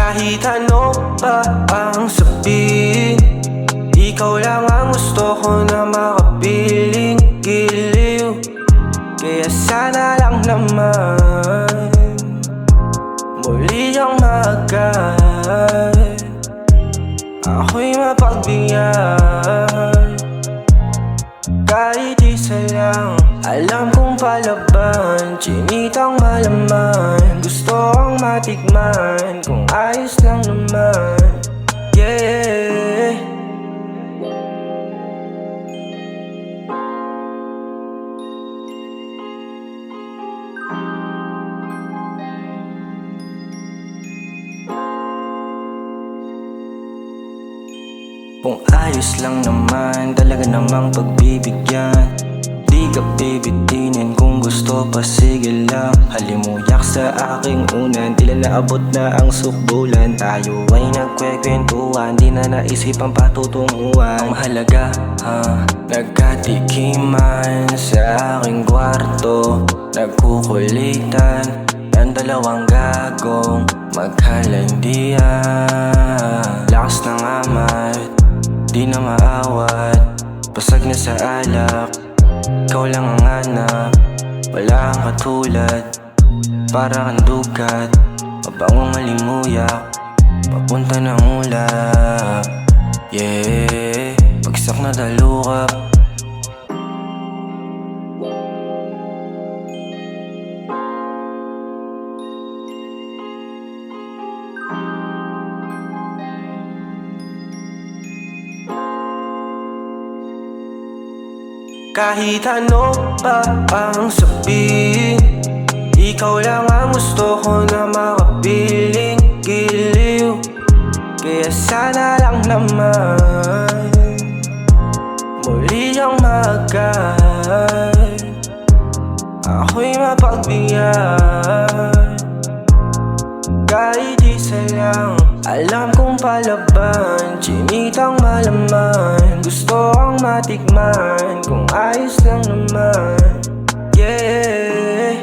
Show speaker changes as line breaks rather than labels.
Kahit ano pa ang sabihin, ikaw lang ang gusto ko na makapiling giliw. Kaya sana lang naman muli ang magkat, ako'y mapagbigyan. Kahit isa lang, alam kong palaban, chinitang malaman, gusto ang matikman, kung ayos lang naman. Yeah. Kung ayos lang naman, talaga namang pagbibigyan. Di ka bibitinin, kung gusto pa sige lang. Halimuyak sa aking unan, tila naabot na ang sukdulan. Tayo ay nagkwekwentuhan, di na naisip ang patutunguhan. Ang mahalaga, nagkatikiman sa aking kwarto, nagkukulitan ang dalawang gagong magkalandian. Lakas ng amat, di na maawat, pasag na sa alak. Ikaw lang ang hanap, wala kang katulad. Para kang dugat, mabangong halimuyak, papunta ng ulap. Yeah, bagsak na dalukap. Kahit ano pa ang sabihin, ikaw lang ang gusto ko na makapiling giliw. Kaya sana lang naman muli ang magkat, ako'y mapagbigyan. Kahit isa lang, alam kong palaban, chinitang malaman, gusto ang matikman, kung ayos lang naman. Yeah.